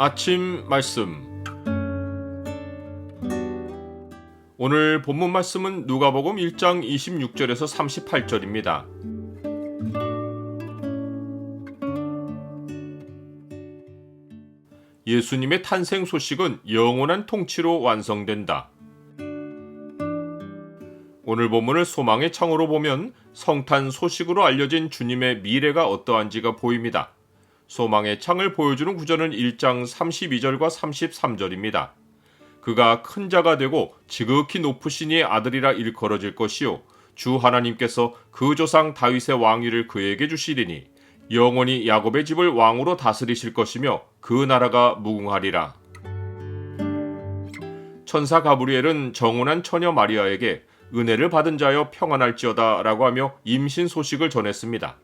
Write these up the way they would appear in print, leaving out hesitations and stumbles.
아침 말씀. 오늘 본문 말씀은 누가복음 1장 26절에서 38절입니다. 예수님의 탄생 소식은 영원한 통치로 완성된다. 오늘 본문을 소망의 창으로 보면 성탄 소식으로 알려진 주님의 미래가 어떠한지가 보입니다. 소망의 창을 보여주는 구절은 1장 32절과 33절입니다. 그가 큰 자가 되고 지극히 높으신 이의 아들이라 일컬어질 것이요 주 하나님께서 그 조상 다윗의 왕위를 그에게 주시리니 영원히 야곱의 집을 왕으로 다스리실 것이며 그 나라가 무궁하리라. 천사 가브리엘은 정혼한 처녀 마리아에게 은혜를 받은 자여 평안할지어다 라고 하며 임신 소식을 전했습니다.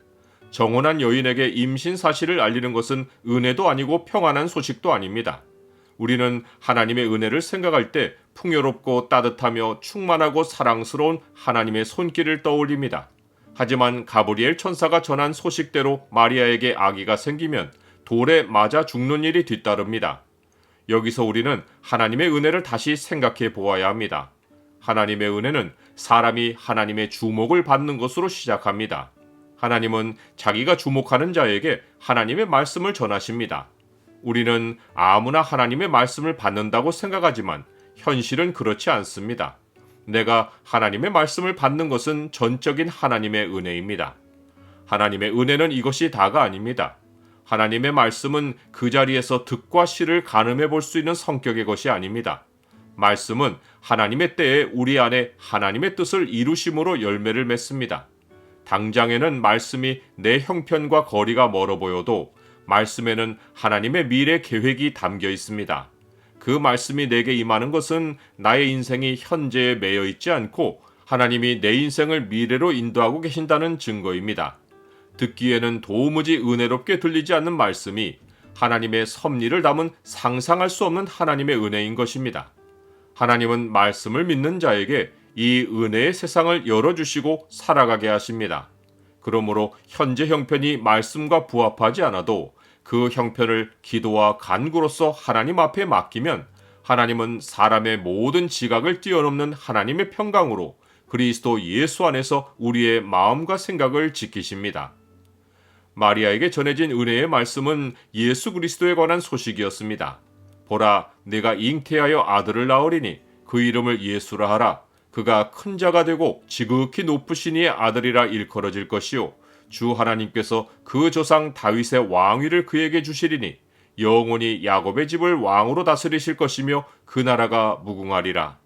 정혼한 여인에게 임신 사실을 알리는 것은 은혜도 아니고 평안한 소식도 아닙니다. 우리는 하나님의 은혜를 생각할 때 풍요롭고 따뜻하며 충만하고 사랑스러운 하나님의 손길을 떠올립니다. 하지만 가브리엘 천사가 전한 소식대로 마리아에게 아기가 생기면 돌에 맞아 죽는 일이 뒤따릅니다. 여기서 우리는 하나님의 은혜를 다시 생각해 보아야 합니다. 하나님의 은혜는 사람이 하나님의 주목을 받는 것으로 시작합니다. 하나님은 자기가 주목하는 자에게 하나님의 말씀을 전하십니다. 우리는 아무나 하나님의 말씀을 받는다고 생각하지만 현실은 그렇지 않습니다. 내가 하나님의 말씀을 받는 것은 전적인 하나님의 은혜입니다. 하나님의 은혜는 이것이 다가 아닙니다. 하나님의 말씀은 그 자리에서 득과 실을 가늠해 볼 수 있는 성격의 것이 아닙니다. 말씀은 하나님의 때에 우리 안에 하나님의 뜻을 이루심으로 열매를 맺습니다. 당장에는 말씀이 내 형편과 거리가 멀어 보여도 말씀에는 하나님의 미래 계획이 담겨 있습니다. 그 말씀이 내게 임하는 것은 나의 인생이 현재에 매여 있지 않고 하나님이 내 인생을 미래로 인도하고 계신다는 증거입니다. 듣기에는 도무지 은혜롭게 들리지 않는 말씀이 하나님의 섭리를 담은 상상할 수 없는 하나님의 은혜인 것입니다. 하나님은 말씀을 믿는 자에게 이 은혜의 세상을 열어주시고 살아가게 하십니다. 그러므로 현재 형편이 말씀과 부합하지 않아도 그 형편을 기도와 간구로서 하나님 앞에 맡기면 하나님은 사람의 모든 지각을 뛰어넘는 하나님의 평강으로 그리스도 예수 안에서 우리의 마음과 생각을 지키십니다. 마리아에게 전해진 은혜의 말씀은 예수 그리스도에 관한 소식이었습니다. 보라, 내가 잉태하여 아들을 낳으리니 그 이름을 예수라 하라. 그가 큰 자가 되고 지극히 높으신 이의 아들이라 일컬어질 것이요 주 하나님께서 그 조상 다윗의 왕위를 그에게 주시리니 영원히 야곱의 집을 왕으로 다스리실 것이며 그 나라가 무궁하리라.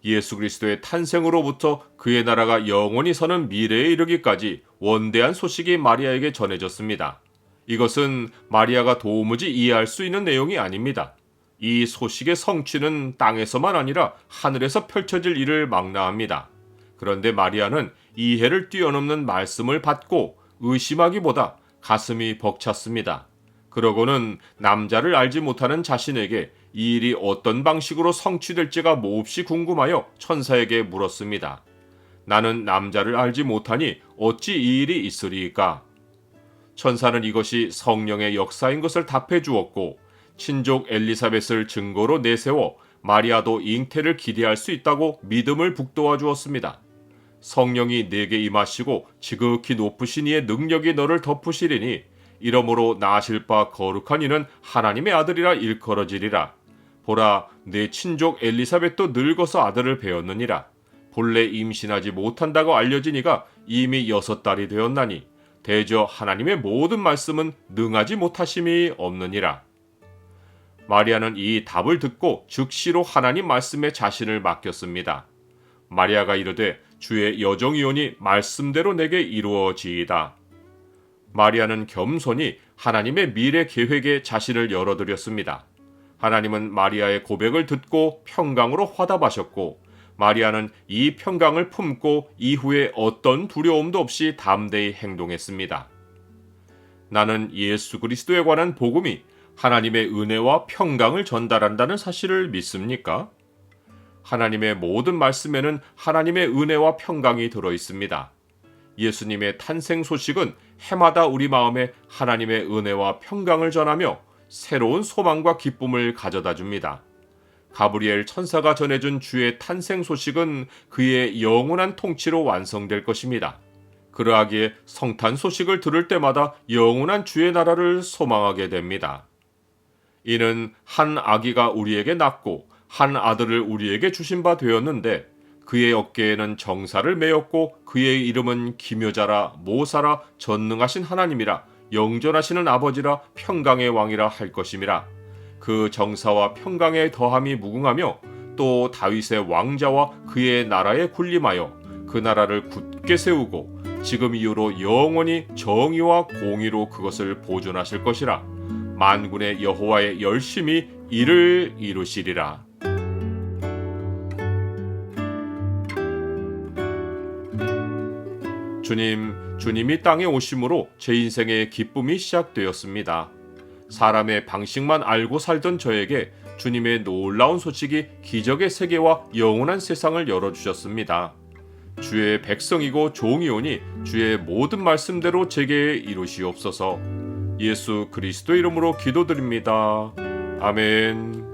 예수 그리스도의 탄생으로부터 그의 나라가 영원히 서는 미래에 이르기까지 원대한 소식이 마리아에게 전해졌습니다. 이것은 마리아가 도무지 이해할 수 있는 내용이 아닙니다. 이 소식의 성취는 땅에서만 아니라 하늘에서 펼쳐질 일을 망라합니다. 그런데 마리아는 이해를 뛰어넘는 말씀을 받고 의심하기보다 가슴이 벅찼습니다. 그러고는 남자를 알지 못하는 자신에게 이 일이 어떤 방식으로 성취될지가 몹시 궁금하여 천사에게 물었습니다. 나는 남자를 알지 못하니 어찌 이 일이 있으리이까? 천사는 이것이 성령의 역사인 것을 답해 주었고 친족 엘리사벳을 증거로 내세워 마리아도 잉태를 기대할 수 있다고 믿음을 북돋아 주었습니다. 성령이 내게 임하시고 지극히 높으신 이의 능력이 너를 덮으시리니 이러므로 낳으실 바 거룩한 이는 하나님의 아들이라 일컬어지리라. 보라, 내 친족 엘리사벳도 늙어서 아들을 배었느니라. 본래 임신하지 못한다고 알려진 이가 이미 6달이 되었나니 대저 하나님의 모든 말씀은 능하지 못하심이 없느니라. 마리아는 이 답을 듣고 즉시로 하나님 말씀에 자신을 맡겼습니다. 마리아가 이르되 주의 여정이오니 말씀대로 내게 이루어지이다. 마리아는 겸손히 하나님의 미래 계획에 자신을 열어드렸습니다. 하나님은 마리아의 고백을 듣고 평강으로 화답하셨고 마리아는 이 평강을 품고 이후에 어떤 두려움도 없이 담대히 행동했습니다. 나는 예수 그리스도에 관한 복음이 하나님의 은혜와 평강을 전달한다는 사실을 믿습니까? 하나님의 모든 말씀에는 하나님의 은혜와 평강이 들어 있습니다. 예수님의 탄생 소식은 해마다 우리 마음에 하나님의 은혜와 평강을 전하며 새로운 소망과 기쁨을 가져다 줍니다. 가브리엘 천사가 전해준 주의 탄생 소식은 그의 영원한 통치로 완성될 것입니다. 그러하기에 성탄 소식을 들을 때마다 영원한 주의 나라를 소망하게 됩니다. 이는 한 아기가 우리에게 낳고 한 아들을 우리에게 주신 바 되었는데 그의 어깨에는 정사를 메었고 그의 이름은 기묘자라 모사라 전능하신 하나님이라 영존하시는 아버지라 평강의 왕이라 할 것임이라. 그 정사와 평강의 더함이 무궁하며 또 다윗의 왕자와 그의 나라에 군림하여 그 나라를 굳게 세우고 지금 이후로 영원히 정의와 공의로 그것을 보존하실 것이라. 만군의 여호와의 열심히 이를 이루시리라. 주님이 땅에 오심으로 제 인생의 기쁨이 시작되었습니다. 사람의 방식만 알고 살던 저에게 주님의 놀라운 소식이 기적의 세계와 영원한 세상을 열어주셨습니다. 주의 백성이고 종이오니 주의 모든 말씀대로 제게 이루시옵소서. 예수 그리스도 이름으로 기도드립니다. 아멘.